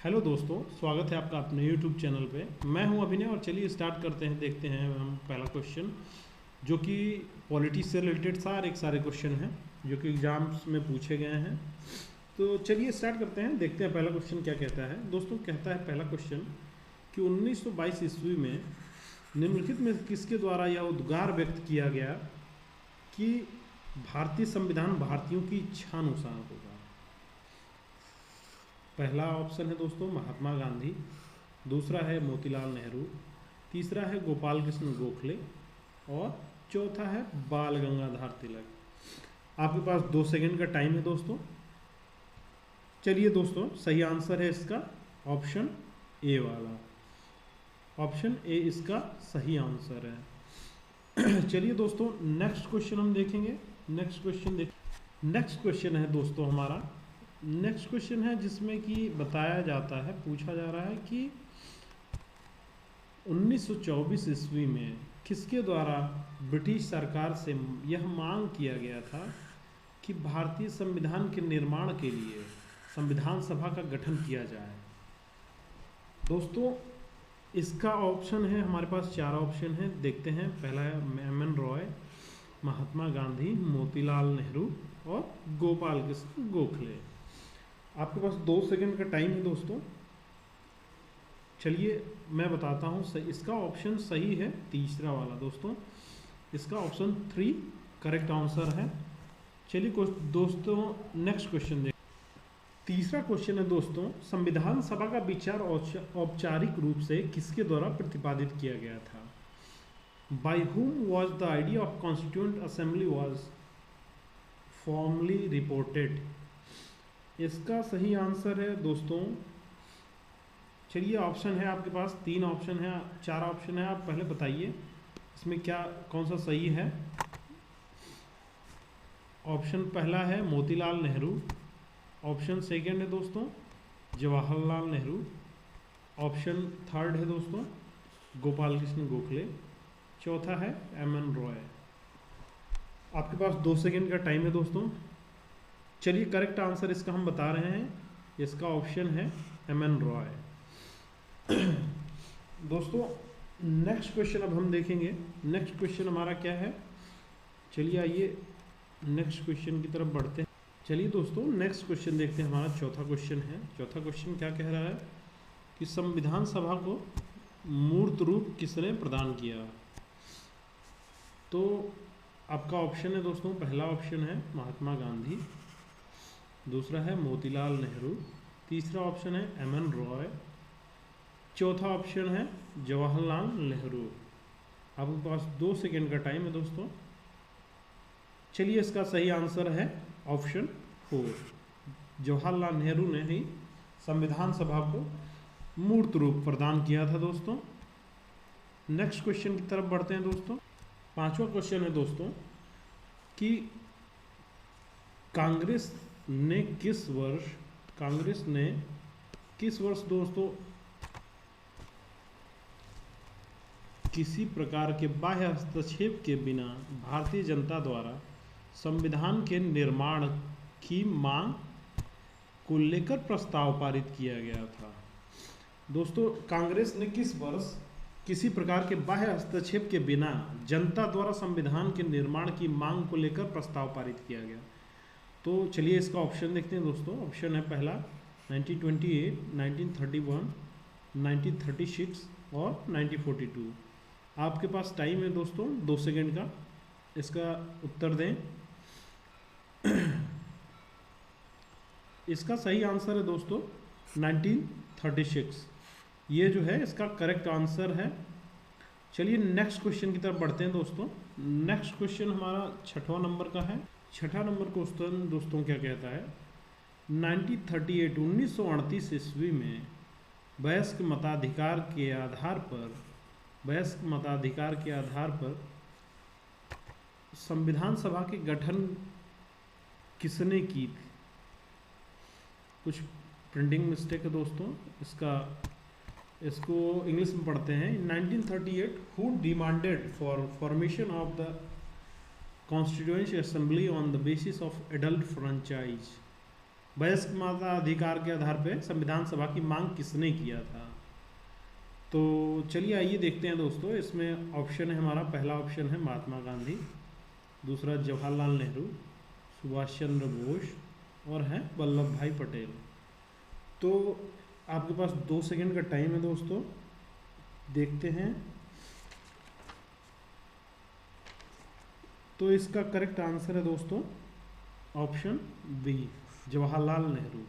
Hello दोस्तों, स्वागत है आपका अपने यूट्यूब चैनल पे। मैं हूं अभिनय और चलिए स्टार्ट करते हैं। देखते हैं हम पहला क्वेश्चन जो कि पॉलिटिक्स से रिलेटेड सारे क्वेश्चन हैं जो कि एग्जाम्स में पूछे गए हैं। तो चलिए स्टार्ट करते हैं, देखते हैं पहला क्वेश्चन क्या कहता है। दोस्तों कहता है पहला क्वेश्चन कि 1922 ईस्वी में निम्नलिखित में किसके द्वारा यह उद्गार व्यक्त किया गया कि भारतीय संविधान भारतीयों की इच्छा अनुसार होगा। पहला ऑप्शन है दोस्तों महात्मा गांधी, दूसरा है मोतीलाल नेहरू, तीसरा है गोपाल कृष्ण गोखले और चौथा है बाल गंगाधर तिलक। आपके पास 2 सेकंड का टाइम है दोस्तों। चलिए दोस्तों, सही आंसर है इसका ऑप्शन ए वाला। ऑप्शन ए इसका सही आंसर है। चलिए दोस्तों नेक्स्ट क्वेश्चन हम देखेंगे। नेक्स्ट क्वेश्चन है दोस्तों हमारा। नेक्स्ट क्वेश्चन है जिसमें कि बताया जाता है, पूछा जा रहा है कि 1924 ईस्वी में किसके द्वारा ब्रिटिश सरकार से यह मांग किया गया था कि भारतीय संविधान के निर्माण के लिए संविधान सभा का गठन किया जाए। दोस्तों इसका ऑप्शन है, हमारे पास 4 ऑप्शन है, देखते हैं। पहला है एम.एन. रॉय, महात्मा गांधी, मोतीलाल नेहरू और गोपाल कृष्ण गोखले। आपके पास 2 सेकंड का टाइम है दोस्तों। चलिए मैं बताता हूँ, इसका ऑप्शन सही है तीसरा वाला दोस्तों। इसका ऑप्शन 3 करेक्ट आंसर है। चलिए दोस्तों नेक्स्ट क्वेश्चन देख। तीसरा क्वेश्चन है दोस्तों, संविधान सभा का विचार औपचारिक रूप से किसके द्वारा प्रतिपादित किया गया था। By whom was the idea of constituent assembly was formally reported। इसका सही आंसर है दोस्तों, चलिए ऑप्शन है आपके पास 3 ऑप्शन है, 4 ऑप्शन है, आप पहले बताइए इसमें कौन सा सही है। ऑप्शन पहला है मोतीलाल नेहरू, ऑप्शन सेकंड है दोस्तों जवाहरलाल नेहरू, ऑप्शन थर्ड है दोस्तों गोपाल कृष्ण गोखले, चौथा है एम.एन. रॉय। आपके पास 2 सेकंड का टाइम है दोस्तों। चलिए करेक्ट आंसर इसका हम बता रहे हैं, इसका ऑप्शन है एम.एन. रॉय। दोस्तों नेक्स्ट क्वेश्चन अब हम देखेंगे। नेक्स्ट क्वेश्चन हमारा क्या है, चलिए आइए नेक्स्ट क्वेश्चन की तरफ बढ़ते हैं। चलिए दोस्तों नेक्स्ट क्वेश्चन देखते हैं। हमारा चौथा क्वेश्चन है। चौथा क्वेश्चन क्या कह रहा है कि संविधान सभा को मूर्त रूप किसने प्रदान किया। तो आपका ऑप्शन है दोस्तों, पहला ऑप्शन है महात्मा गांधी, दूसरा है मोतीलाल नेहरू, तीसरा ऑप्शन है एम.एन. रॉय, चौथा ऑप्शन है जवाहरलाल नेहरू। आपके पास 2 सेकंड का टाइम है दोस्तों। चलिए इसका सही आंसर है ऑप्शन 4। जवाहरलाल नेहरू ने ही संविधान सभा को मूर्त रूप प्रदान किया था दोस्तों। नेक्स्ट क्वेश्चन की तरफ बढ़ते हैं दोस्तों। 5वां क्वेश्चन है दोस्तों कि कांग्रेस ने किस वर्ष दोस्तों किसी प्रकार के बाह्य हस्तक्षेप के बिना भारतीय जनता द्वारा संविधान के निर्माण की मांग को लेकर प्रस्ताव पारित किया गया था। दोस्तों कांग्रेस ने किस वर्ष किसी प्रकार के बाह्य हस्तक्षेप के बिना जनता द्वारा संविधान के निर्माण की मांग को लेकर प्रस्ताव पारित किया गया। तो चलिए इसका ऑप्शन देखते हैं दोस्तों। ऑप्शन है पहला 1928, 1931, 1936 और 1942। आपके पास टाइम है दोस्तों 2 सेकंड का, इसका उत्तर दें। इसका सही आंसर है दोस्तों 1936। ये जो है इसका करेक्ट आंसर है। चलिए नेक्स्ट क्वेश्चन की तरफ बढ़ते हैं दोस्तों। नेक्स्ट क्वेश्चन हमारा 6वां नंबर का है। 6वां नंबर क्वेश्चन दोस्तों क्या कहता है, 1938 ईस्वी में वयस्क मताधिकार के आधार पर संविधान सभा के गठन किसने की थी। कुछ प्रिंटिंग मिस्टेक है दोस्तों, इसको इंग्लिश में पढ़ते हैं। 1938 who demanded for formation of the Constituent Assembly on the basis of adult franchise। वयस्क मताधिकार के आधार पर संविधान सभा की मांग किसने किया था? तो चलिए आइए देखते हैं दोस्तों। इसमें ऑप्शन है हमारा, पहला ऑप्शन है महात्मा गांधी, दूसरा जवाहरलाल नेहरू, सुभाष चंद्र बोस और है वल्लभ भाई पटेल। तो आपके पास 2 सेकंड का टाइम है दोस्तों, देखते हैं। तो इसका करेक्ट आंसर है दोस्तों option B, Jawaharlal Nehru.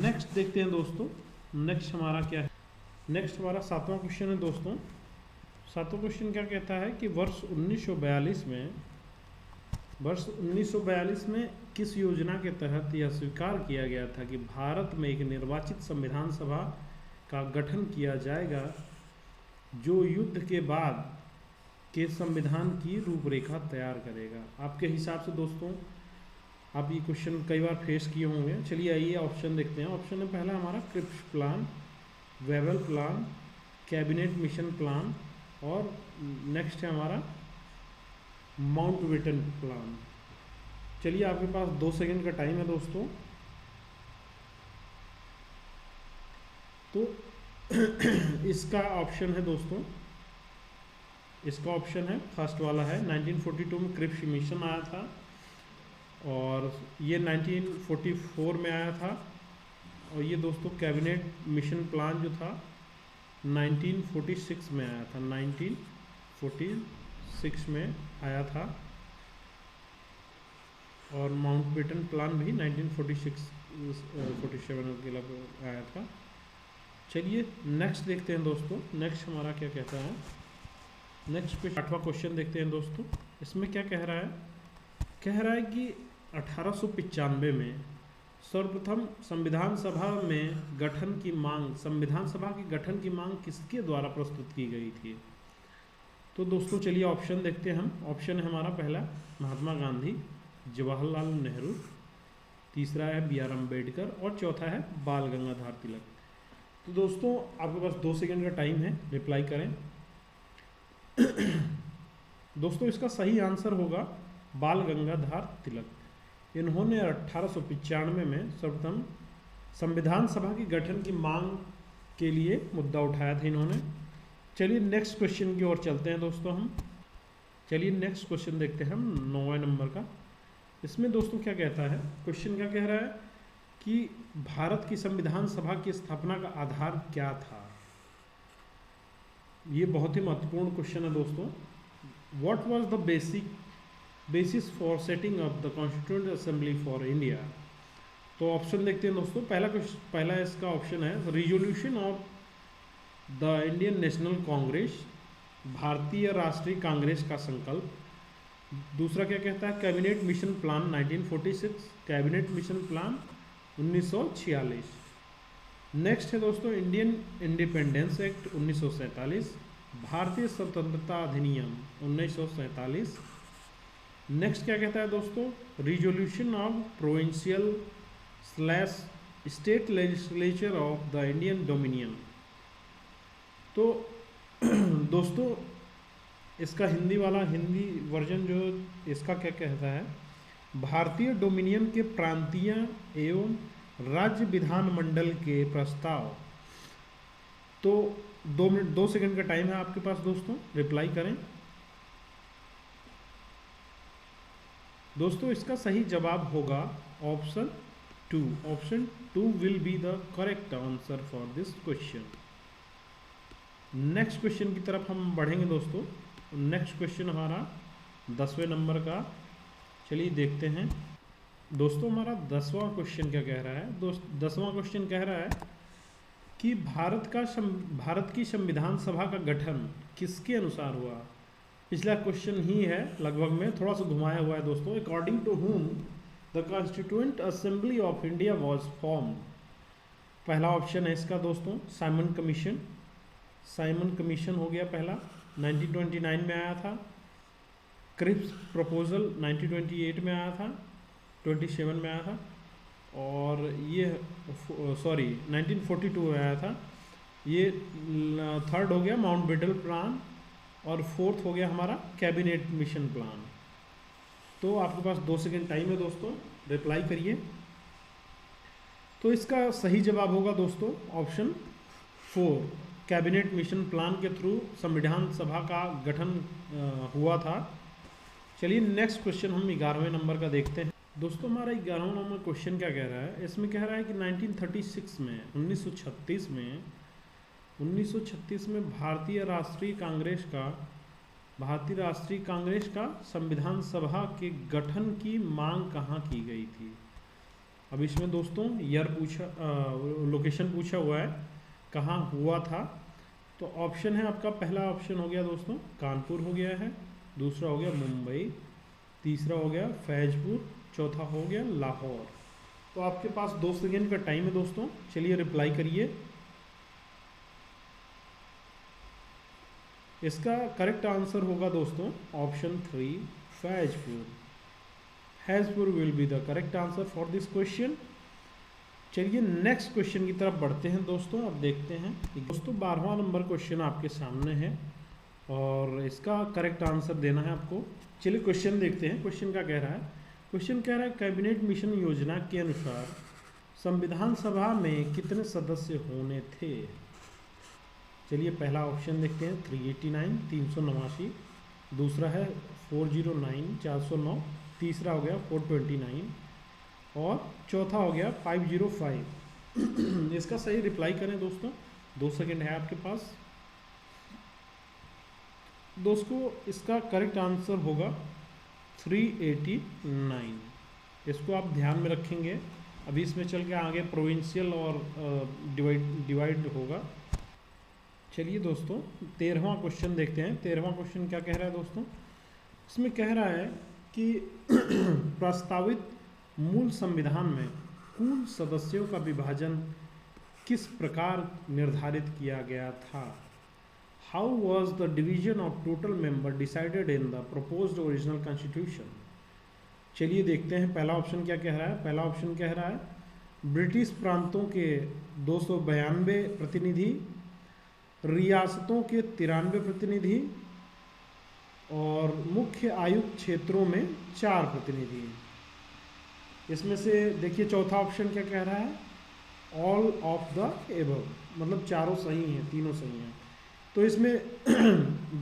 Next देखते हैं दोस्तों, नेक्स्ट हमारा क्या है। नेक्स्ट हमारा 7वां क्वेश्चन है दोस्तों। 7वां क्वेश्चन क्या कहता है कि वर्ष 1942 में किस योजना के तहत यह स्वीकार किया गया था कि भारत में एक निर्वाचित संविधान सभा का गठन किया जाएगा जो युद्ध के बाद के संविधान की रूपरेखा तैयार करेगा? आपके हिसाब से दोस्तों आप ये क्वेश्चन कई बार फेस किए होंगे। चलिए आइए ऑप्शन देखते हैं। ऑप्शन है पहला हमारा Cripps plan, Wavell plan, cabinet mission plan और नेक्स्ट है हमारा माउंटबेटन प्लान। चलिए आपके पास 2 सेकंड का टाइम है दोस्तों। तो इसका ऑप्शन है दोस्तों, इसका ऑप्शन है फर्स्ट वाला है। 1942 में क्रिप्स मिशन आया था और ये 1944 में आया था। और ये दोस्तों कैबिनेट मिशन प्लान जो था 1946 में आया था, 1946 में आया था। और माउंटबेटन प्लान भी 1947 के लगभग आया था। चलिए नेक्स्ट देखते हैं दोस्तों। नेक्स्ट हमारा क्या कहता है, नेक्स्ट 8वां क्वेश्चन देखते हैं दोस्तों। इसमें क्या कह रहा है, कह रहा है कि 1895 में सर्वप्रथम संविधान सभा में गठन की मांग, संविधान सभा के गठन की मांग किसके द्वारा प्रस्तुत की गई थी? तो दोस्तों चलिए ऑप्शन देखते हैं हम। ऑप्शन है हमारा पहला महात्मा गांधी, जवाहरलाल नेहरू, तीसरा है बी आर अम्बेडकर और चौथा है बाल गंगाधर तिलक। तो दोस्तों आपके पास 2 सेकंड का टाइम है, रिप्लाई करें। दोस्तों इसका सही आंसर होगा बाल गंगाधर तिलक। इन्होंने 1895 में सर्वप्रथम संविधान सभा के गठन की मांग के लिए मुद्दा उठाया था इन्होंने। चलिए नेक्स्ट क्वेश्चन की ओर चलते हैं दोस्तों हम। चलिए नेक्स्ट क्वेश्चन देखते हैं हम 9वें नंबर का। इसमें दोस्तों क्या कहता है, क्वेश्चन क्या कह रहा है कि भारत की संविधान सभा की स्थापना का आधार क्या था? ये बहुत ही महत्वपूर्ण क्वेश्चन है दोस्तों। What was the basis for setting up the constituent assembly for India? तो ऑप्शन देखते हैं दोस्तों। पहला इसका ऑप्शन है resolution of the Indian national Congress, भारतीय राष्ट्रीय कांग्रेस का संकल्प। दूसरा क्या कहता है, cabinet mission plan 1946, cabinet mission plan 1946। Next है दोस्तों इंडियन इंडिपेंडेंस एक्ट 1947, भारतीय स्वतंत्रता अधिनियम 1947। नेक्स्ट क्या कहता है दोस्तों, resolution of provincial state legislature of the Indian dominion. तो दोस्तों इसका हिंदी वर्जन जो इसका क्या कहता है, भारतीय डोमिनियन के प्रांतीय एवं राज्य विधानमंडल के प्रस्ताव। तो 2 सेकंड का टाइम है आपके पास दोस्तों, रिप्लाई करें। दोस्तों इसका सही जवाब होगा option 2। Option 2 will be the correct answer for this question. Next question की तरफ हम बढ़ेंगे दोस्तों। नेक्स्ट क्वेश्चन हमारा 10वें नंबर का। चलिए देखते हैं दोस्तों हमारा 10वां क्वेश्चन क्या कह रहा है। 10वां क्वेश्चन कह रहा है कि भारत की संविधान सभा का गठन किसके अनुसार हुआ? पिछला क्वेश्चन ही है लगभग में, थोड़ा सा घुमाया हुआ है दोस्तों। According to whom the constituent assembly of India was formed. पहला ऑप्शन है इसका दोस्तों साइमन कमीशन। साइमन कमीशन हो गया पहला, 1929 में आया था। क्रिप्स प्रपोजल 1928 में आया था, 27 में आया था। और ये 1942 में आया था। ये थर्ड हो गया माउंटबेटन प्लान और फोर्थ हो गया हमारा कैबिनेट मिशन प्लान। तो आपके पास 2 सेकंड टाइम है दोस्तों, रिप्लाई करिए। तो इसका सही जवाब होगा दोस्तों ऑप्शन 4, कैबिनेट मिशन प्लान के थ्रू संविधान सभा का गठन हुआ था। चलिए नेक्स्ट क्वेश्चन हम 11वें नंबर का देखते हैं। दोस्तों हमारा 11वां नंबर क्वेश्चन क्या कह रहा है, इसमें कह रहा है कि 1936 में 1936 में भारतीय राष्ट्रीय कांग्रेस का संविधान सभा के गठन की मांग कहाँ की गई थी। अब इसमें दोस्तों लोकेशन पूछा हुआ है, कहाँ हुआ था। तो ऑप्शन है आपका, पहला ऑप्शन हो गया दोस्तों कानपुर हो गया है, दूसरा हो गया मुंबई, तीसरा हो गया फैजपुर, चौथा हो गया लाहौर। तो आपके पास 2 सेकेंड का टाइम है दोस्तों, चलिए रिप्लाई करिए। इसका करेक्ट आंसर होगा दोस्तों option 3, Faizpur will be the correct answer for this question. चलिए नेक्स्ट क्वेश्चन की तरफ बढ़ते हैं दोस्तों। अब देखते हैं दोस्तों 12वां नंबर क्वेश्चन आपके सामने है और इसका करेक्ट आंसर देना है आपको। चलिए क्वेश्चन देखते हैं, क्वेश्चन क्या कह रहा है। क्वेश्चन कह रहा है कैबिनेट मिशन योजना के अनुसार संविधान सभा में कितने सदस्य होने थे। चलिए पहला ऑप्शन देखते हैं 389 389, दूसरा है 409 409, तीसरा हो गया 429 और चौथा हो गया 505। इसका सही रिप्लाई करें दोस्तों, 2 सेकेंड है आपके पास। दोस्तों इसका करेक्ट आंसर होगा 389। इसको आप ध्यान में रखेंगे, अभी इसमें चल के आगे प्रोविंशियल और डिवाइड होगा। चलिए दोस्तों 13वां क्वेश्चन देखते हैं। 13वां क्वेश्चन क्या कह रहा है दोस्तों, इसमें कह रहा है कि प्रस्तावित मूल संविधान में कुल सदस्यों का विभाजन किस प्रकार निर्धारित किया गया था। How was the division of total member decided in the proposed original constitution. चलिए देखते हैं पहला ऑप्शन क्या कह रहा है। पहला ऑप्शन कह रहा है ब्रिटिश प्रांतों के 292 प्रतिनिधि, रियासतों के 93 प्रतिनिधि और मुख्य आयुक्त क्षेत्रों में 4 प्रतिनिधि। इसमें से देखिए चौथा ऑप्शन क्या कह रहा है, ऑल ऑफ द एबव, मतलब चारों सही हैं, तीनों सही हैं। तो इसमें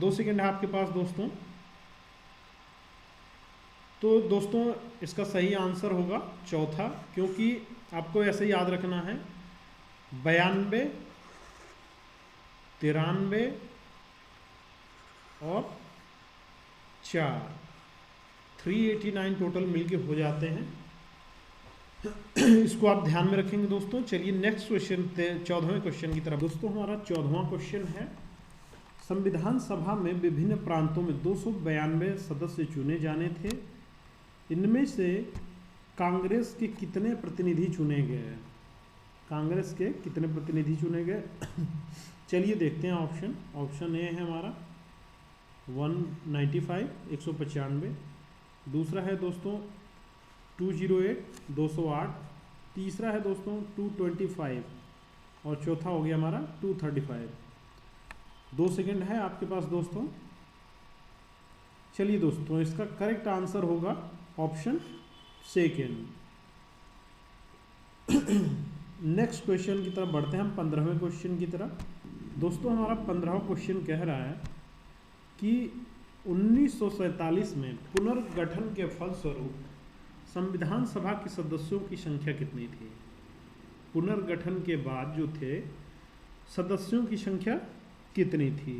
2 सेकेंड है आपके पास दोस्तों। तो दोस्तों इसका सही आंसर होगा चौथा, क्योंकि आपको ऐसे याद रखना है 92, 93 और 4, 389 टोटल मिलके हो जाते हैं। इसको आप ध्यान में रखेंगे दोस्तों। चलिए नेक्स्ट क्वेश्चन 14वें क्वेश्चन की तरफ। दोस्तों हमारा 14वां क्वेश्चन है, संविधान सभा में विभिन्न प्रांतों में 292 सदस्य चुने जाने थे, इनमें से कांग्रेस के कितने प्रतिनिधि चुने गए। कांग्रेस के कितने प्रतिनिधि चुने गए। चलिए देखते हैं ऑप्शन। ऑप्शन ए है हमारा 195 195, दूसरा है दोस्तों 208 208, तीसरा है दोस्तों 225 और चौथा हो गया हमारा 235। 2 सेकेंड है आपके पास दोस्तों। चलिए दोस्तों इसका करेक्ट आंसर होगा ऑप्शन सेकेंड। नेक्स्ट क्वेश्चन की तरफ बढ़ते हैं हम 15वें क्वेश्चन की तरफ। दोस्तों हमारा 15वां क्वेश्चन कह रहा है कि 1947 में पुनर्गठन के फलस्वरूप संविधान सभा के सदस्यों की संख्या कितनी थी। पुनर्गठन के बाद जो थे सदस्यों की संख्या कितनी थी।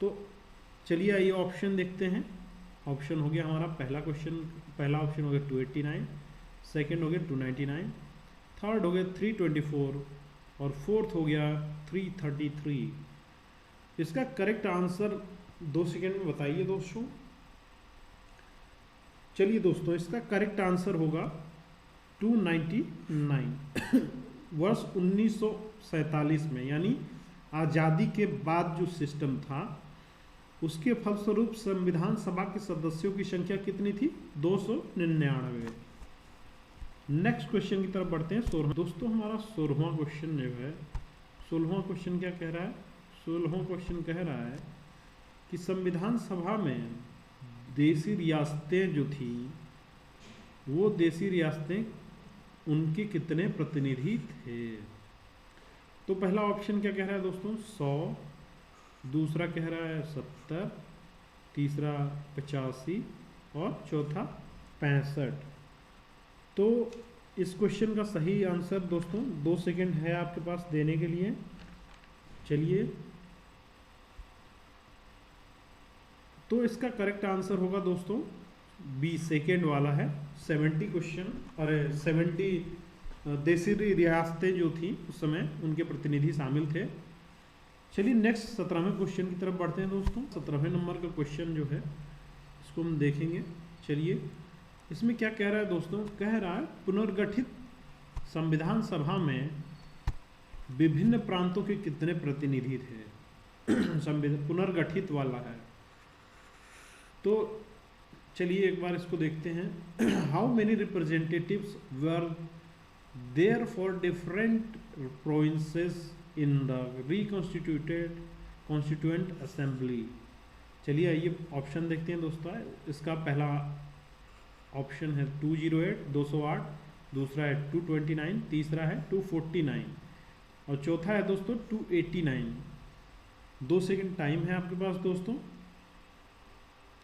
तो चलिए आइए ऑप्शन देखते हैं। ऑप्शन हो गया हमारा पहला ऑप्शन हो गया 289, सेकंड हो गया 299, थर्ड हो गया 324 और फोर्थ हो गया 333। इसका करेक्ट आंसर 2 सेकेंड में बताइए दोस्तों। चलिए दोस्तों इसका करेक्ट आंसर होगा 299। वर्ष 1947 में, यानी आज़ादी के बाद जो सिस्टम था उसके फलस्वरूप संविधान सभा के सदस्यों की संख्या कितनी थी, 299। नेक्स्ट क्वेश्चन की तरफ बढ़ते हैं 16। दोस्तों हमारा 16वां क्वेश्चन जो है, 16वां क्वेश्चन क्या कह रहा है। 16वां क्वेश्चन कह रहा है कि संविधान सभा में देसी रियासतें जो थी वो देसी रियासतें उनके कितने प्रतिनिधि थे? तो पहला ऑप्शन क्या कह रहा है दोस्तों? 100, दूसरा कह रहा है 70, तीसरा 85 और चौथा 65। तो इस क्वेश्चन का सही आंसर दोस्तों 2 सेकंड है आपके पास देने के लिए। चलिए, तो इसका करेक्ट आंसर होगा दोस्तों बी, सेकेंड वाला है। 70 क्वेश्चन, अरे 70 देसी रियासतें जो थी उस समय उनके प्रतिनिधि शामिल थे। चलिए नेक्स्ट 17वें क्वेश्चन की तरफ बढ़ते हैं दोस्तों। 17वें नंबर का क्वेश्चन जो है इसको हम देखेंगे। चलिए, इसमें क्या कह रहा है दोस्तों? कह रहा है पुनर्गठित संविधान सभा में विभिन्न प्रांतों के कितने प्रतिनिधि थे? संविधान पुनर्गठित वाला है, तो चलिए एक बार इसको देखते हैं। How many representatives were there for different provinces in the reconstituted constituent assembly? चलिए आइए ऑप्शन देखते हैं दोस्तों। इसका पहला ऑप्शन है 208, 208, दूसरा है 229, तीसरा है 249 और चौथा है दोस्तों 289। 2 सेकंड टाइम है आपके पास दोस्तों।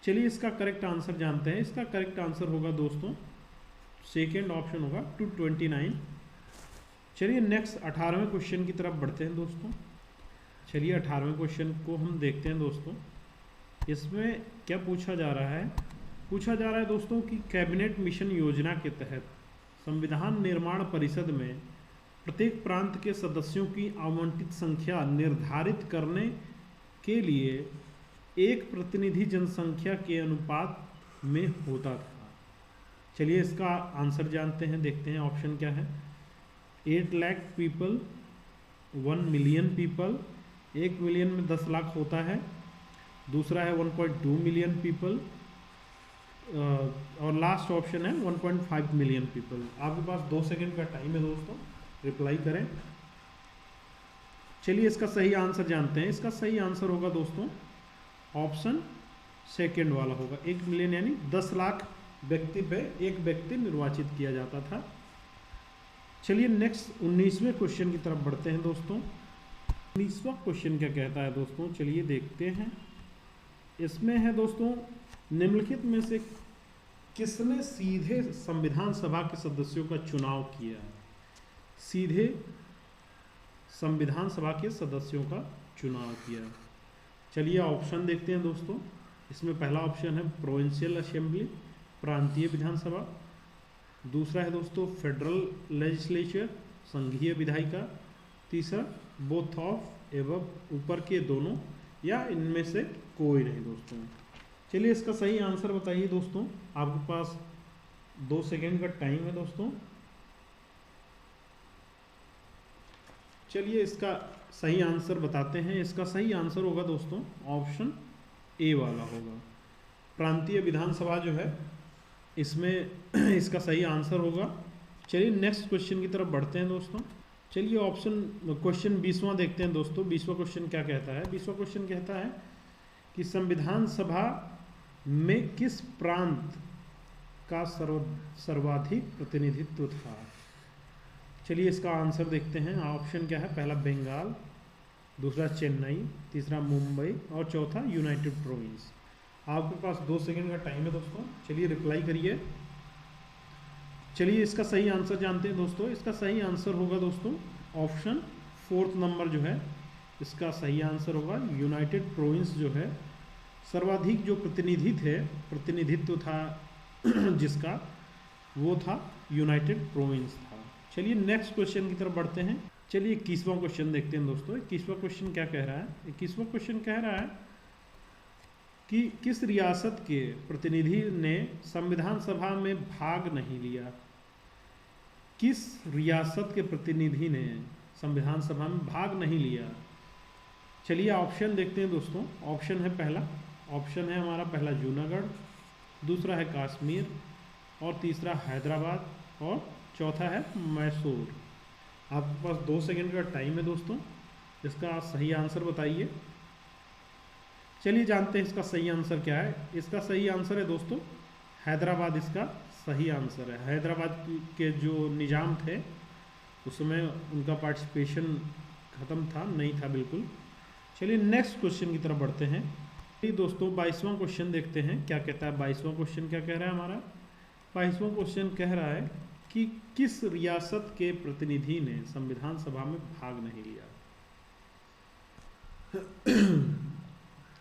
चलिए इसका करेक्ट आंसर जानते हैं। इसका करेक्ट आंसर होगा दोस्तों सेकेंड ऑप्शन होगा 229। चलिए नेक्स्ट 18वें क्वेश्चन की तरफ बढ़ते हैं दोस्तों। चलिए 18वें क्वेश्चन को हम देखते हैं दोस्तों। इसमें क्या पूछा जा रहा है? पूछा जा रहा है दोस्तों कि कैबिनेट मिशन योजना के तहत संविधान निर्माण परिषद में प्रत्येक प्रांत के सदस्यों की आवंटित संख्या निर्धारित करने के लिए एक प्रतिनिधि जनसंख्या के अनुपात में होता था। चलिए इसका आंसर जानते हैं, देखते हैं ऑप्शन क्या है। 8 lakh people, 1 million people, 1 million में 10 लाख होता है, दूसरा है 1.2 मिलियन पीपल और लास्ट ऑप्शन है 1.5 मिलियन पीपल। आपके पास 2 सेकंड का टाइम है दोस्तों, रिप्लाई करें। चलिए इसका सही आंसर जानते हैं। इसका सही आंसर होगा दोस्तों ऑप्शन सेकंड वाला होगा। 1 मिलियन यानी 10 लाख व्यक्ति पे एक व्यक्ति निर्वाचित किया जाता था। चलिए नेक्स्ट 19वें क्वेश्चन की तरफ बढ़ते हैं दोस्तों। 19वां क्वेश्चन क्या कहता है दोस्तों? चलिए देखते हैं। इसमें है दोस्तों निम्नलिखित में से किसने सीधे संविधान सभा के सदस्यों का चुनाव किया? सीधे संविधान सभा के सदस्यों का चुनाव किया। चलिए ऑप्शन देखते हैं दोस्तों। इसमें पहला ऑप्शन है प्रोविंशियल असेंबली, प्रांतीय विधानसभा, दूसरा है दोस्तों फेडरल लेजिस्लेचर, संघीय विधायिका, तीसरा बोथ ऑफ एवं ऊपर के दोनों या इनमें से कोई नहीं दोस्तों। चलिए इसका सही आंसर बताइए दोस्तों। आपके पास 2 सेकंड का टाइम है दोस्तों। चलिए इसका सही आंसर बताते हैं। इसका सही आंसर होगा दोस्तों ऑप्शन ए वाला होगा। प्रांतीय विधानसभा जो है इसमें इसका सही आंसर होगा। चलिए नेक्स्ट क्वेश्चन की तरफ बढ़ते हैं दोस्तों। चलिए क्वेश्चन 20वां देखते हैं दोस्तों। 20वां क्वेश्चन क्या कहता है? 20वां क्वेश्चन कहता है कि संविधान सभा में किस प्रांत का सर्वाधिक प्रतिनिधित्व था? चलिए इसका आंसर देखते हैं। ऑप्शन क्या है? पहला बंगाल, दूसरा चेन्नई, तीसरा मुंबई और चौथा यूनाइटेड प्रोविंस। आपके पास 2 सेकंड का टाइम है दोस्तों। चलिए रिप्लाई करिए। चलिए इसका सही आंसर जानते हैं दोस्तों। इसका सही आंसर होगा दोस्तों ऑप्शन 4 नंबर जो है इसका सही आंसर होगा यूनाइटेड प्रोविंस जो है सर्वाधिक जो प्रतिनिधित्व था जिसका वो था यूनाइटेड प्रोविंस था। चलिए नेक्स्ट क्वेश्चन की तरफ बढ़ते हैं। चलिए 21वां क्वेश्चन देखते हैं दोस्तों। 21वां क्वेश्चन क्या कह रहा है? 21वां क्वेश्चन कह रहा है कि किस रियासत के प्रतिनिधि ने संविधान सभा में भाग नहीं लिया? किस रियासत के प्रतिनिधि ने संविधान सभा में भाग नहीं लिया? चलिए ऑप्शन देखते हैं दोस्तों। ऑप्शन है पहला ऑप्शन है हमारा पहला जूनागढ़, दूसरा है कश्मीर और तीसरा हैदराबाद और चौथा है मैसूर। आपके पास 2 सेकंड का टाइम है दोस्तों। इसका सही आंसर बताइए। चलिए जानते हैं इसका सही आंसर क्या है। इसका सही आंसर है दोस्तों हैदराबाद इसका सही आंसर है। हैदराबाद के जो निज़ाम थे उसमें उनका पार्टिसिपेशन ख़त्म था, नहीं था बिल्कुल। चलिए नेक्स्ट क्वेश्चन की तरफ बढ़ते हैं। चलिए दोस्तों 22वां क्वेश्चन देखते हैं क्या कहता है। 22वां क्वेश्चन क्या कह रहा है हमारा? 22वां क्वेश्चन कह रहा है कि किस रियासत के प्रतिनिधि ने संविधान सभा में भाग नहीं लिया?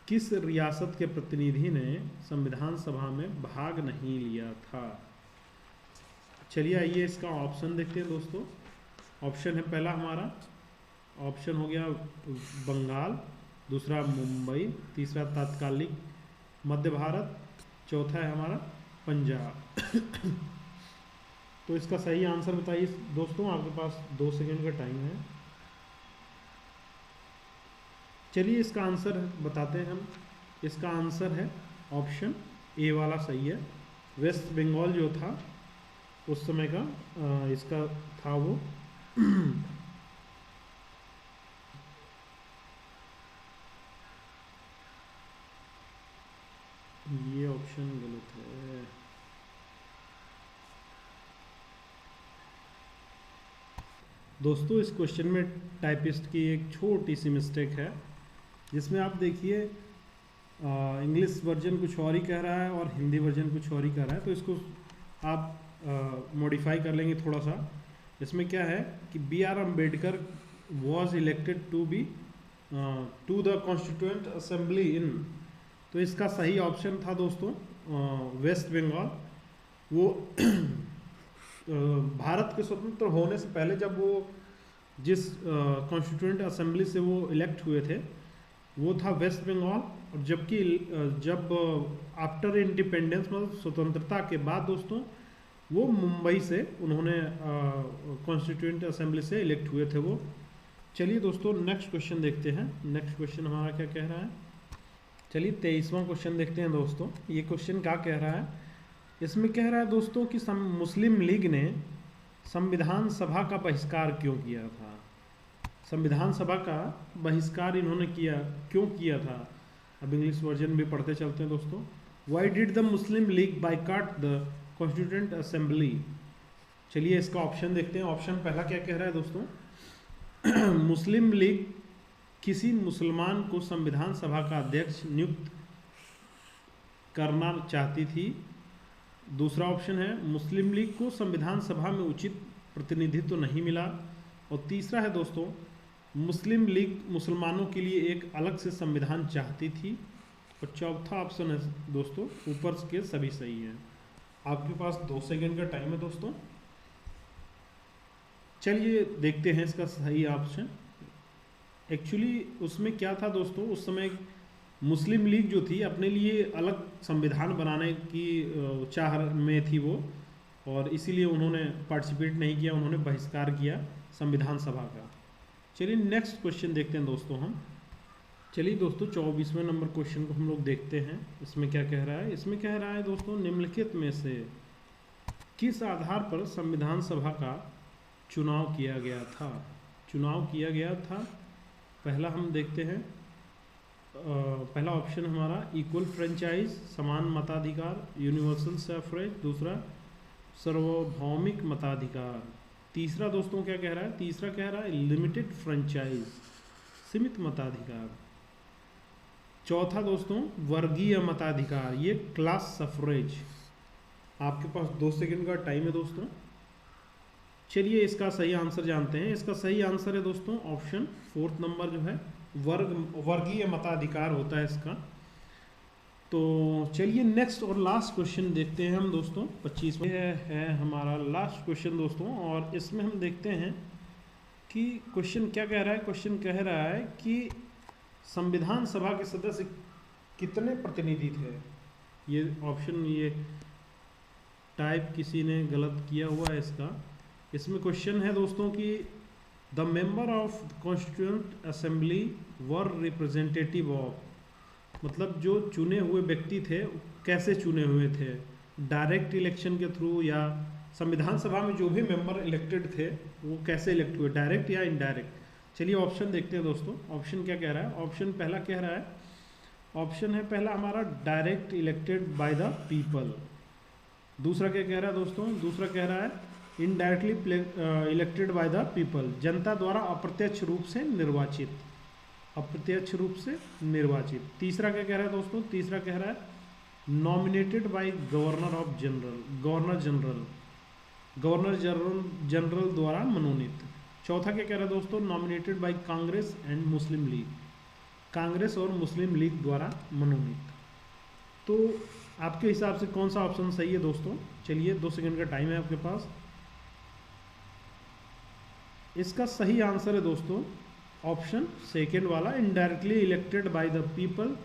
किस रियासत के प्रतिनिधि ने संविधान सभा में भाग नहीं लिया था? चलिए आइए इसका ऑप्शन देखते हैं दोस्तों। ऑप्शन है पहला हमारा, ऑप्शन हो गया बंगाल, दूसरा मुंबई, तीसरा तत्कालिक मध्य भारत, चौथा है हमारा पंजाब। तो इसका सही आंसर बताइए दोस्तों, आपके पास 2 सेकंड का टाइम है। चलिए इसका आंसर बताते हैं हम। इसका आंसर है ऑप्शन ए वाला सही है। वेस्ट बंगाल जो था उस समय का इसका था वो ये ऑप्शन गलत है। दोस्तों इस क्वेश्चन में टाइपिस्ट की एक छोटी सी मिस्टेक है, जिसमें आप देखिए इंग्लिश वर्जन कुछ और ही कह रहा है और हिंदी वर्जन कुछ और ही कह रहा है। तो इसको आप मॉडिफाई कर लेंगे थोड़ा सा। इसमें क्या है कि B.R. Ambedkar was elected to be to the constituent assembly in, तो इसका सही ऑप्शन था दोस्तों वेस्ट बंगाल। वो भारत के स्वतंत्र होने से पहले जब वो जिस कॉन्स्टिट्यूएंट असेंबली से वो इलेक्ट हुए थे वो था वेस्ट बंगाल। और जबकि जब आफ्टर इंडिपेंडेंस मतलब स्वतंत्रता के बाद दोस्तों वो मुंबई से उन्होंने कॉन्स्टिट्यूएंट असेंबली से इलेक्ट हुए थे वो। चलिए दोस्तों नेक्स्ट क्वेश्चन देखते हैं। नेक्स्ट क्वेश्चन हमारा क्या कह रहा है? चलिए 23वां क्वेश्चन देखते हैं दोस्तों। ये क्वेश्चन क्या कह रहा है? इसमें कह रहा है दोस्तों कि मुस्लिम लीग ने संविधान सभा का बहिष्कार क्यों किया था? संविधान सभा का बहिष्कार इन्होंने क्यों किया था? अब इंग्लिश वर्जन भी पढ़ते चलते हैं दोस्तों। Why did the Muslim league boycott the constituent assembly? चलिए इसका ऑप्शन देखते हैं। ऑप्शन पहला क्या कह रहा है दोस्तों? मुस्लिम लीग किसी मुसलमान को संविधान सभा का अध्यक्ष नियुक्त करना चाहती थी। दूसरा ऑप्शन है मुस्लिम लीग को संविधान सभा में उचित प्रतिनिधित्व नहीं मिला। और तीसरा है दोस्तों मुस्लिम लीग मुसलमानों के लिए एक अलग से संविधान चाहती थी। और चौथा ऑप्शन है दोस्तों ऊपर के सभी सही हैं। आपके पास 2 सेकंड का टाइम है दोस्तों। चलिए देखते हैं इसका सही ऑप्शन। एक्चुअली उसमें क्या था दोस्तों, उस समय मुस्लिम लीग जो थी अपने लिए अलग संविधान बनाने की चाह में थी वो, और इसीलिए उन्होंने पार्टिसिपेट नहीं किया, उन्होंने बहिष्कार किया संविधान सभा का। चलिए नेक्स्ट क्वेश्चन देखते हैं दोस्तों हम। चलिए दोस्तों 24वें नंबर क्वेश्चन को हम लोग देखते हैं। इसमें क्या कह रहा है? इसमें कह रहा है दोस्तों निम्नलिखित में से किस आधार पर संविधान सभा का चुनाव किया गया था? चुनाव किया गया था, पहला हम देखते हैं। पहला ऑप्शन हमारा इक्वल फ्रेंचाइज, समान मताधिकार, यूनिवर्सल सफरेज। दूसरा सार्वभौमिक मताधिकार। तीसरा दोस्तों क्या कह रहा है? तीसरा कह रहा है लिमिटेड फ्रेंचाइज, सीमित मताधिकार। चौथा दोस्तों वर्गीय मताधिकार, ये क्लास सफरेज। आपके पास 2 सेकंड का टाइम है दोस्तों। चलिए इसका सही आंसर जानते हैं। इसका सही आंसर है दोस्तों ऑप्शन 4 नंबर जो है वर्गीय मताधिकार होता है इसका। तो चलिए नेक्स्ट और लास्ट क्वेश्चन देखते हैं हम दोस्तों। 25 में है हमारा लास्ट क्वेश्चन दोस्तों, और इसमें हम देखते हैं कि क्वेश्चन क्या कह रहा है। क्वेश्चन कह रहा है कि संविधान सभा के सदस्य कितने प्रतिनिधि थे? ये ऑप्शन ये टाइप किसी ने गलत किया हुआ है इसका। इसमें क्वेश्चन है दोस्तों कि the member of constituent assembly were representative of, मतलब जो चुने हुए व्यक्ति थे कैसे चुने हुए थे? डायरेक्ट इलेक्शन के थ्रू, या संविधान सभा में जो भी मेंबर इलेक्टेड थे वो कैसे इलेक्ट हुए, डायरेक्ट या इनडायरेक्ट? चलिए ऑप्शन देखते हैं दोस्तों। ऑप्शन क्या कह रहा है? ऑप्शन पहला कह रहा है, ऑप्शन है पहला हमारा direct elected by the people. दूसरा क्या कह रहा है दोस्तों, दूसरा कह रहा है indirectly elected by the people, जनता द्वारा अप्रत्यक्ष रूप से निर्वाचित, अप्रत्यक्ष रूप से निर्वाचित। तीसरा क्या कह रहा है दोस्तों, तीसरा कह रहा है nominated by governor of general, governor general, governor general द्वारा मनोनीत। चौथा क्या कह रहा है दोस्तों, nominated by Congress and Muslim league, Congress और मुस्लिम लीग द्वारा मनोनीत। तो आपके हिसाब से कौन सा ऑप्शन सही है दोस्तों? चलिए 2 सेकंड का टाइम है आपके पास। इसका सही आंसर है दोस्तों ऑप्शन सेकेंड वाला, indirectly elected by the people,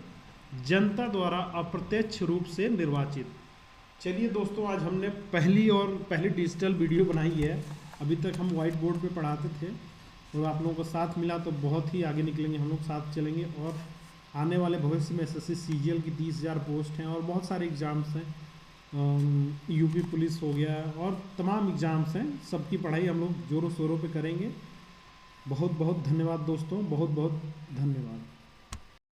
जनता द्वारा अप्रत्यक्ष रूप से निर्वाचित। चलिए दोस्तों, आज हमने पहली डिजिटल वीडियो बनाई है। अभी तक हम व्हाइट बोर्ड पे पढ़ाते थे और आप लोगों का साथ मिला तो बहुत ही आगे निकलेंगे, हम लोग साथ चलेंगे। और आने वाले भविष्य में एसएससी सीजीएल की 30,000 पोस्ट हैं और बहुत सारे एग्ज़ाम्स हैं, यूपी पुलिस हो गया और तमाम एग्ज़ाम्स हैं, सबकी पढ़ाई हम लोग जोरों शोरों पे करेंगे। बहुत बहुत धन्यवाद दोस्तों, बहुत बहुत धन्यवाद।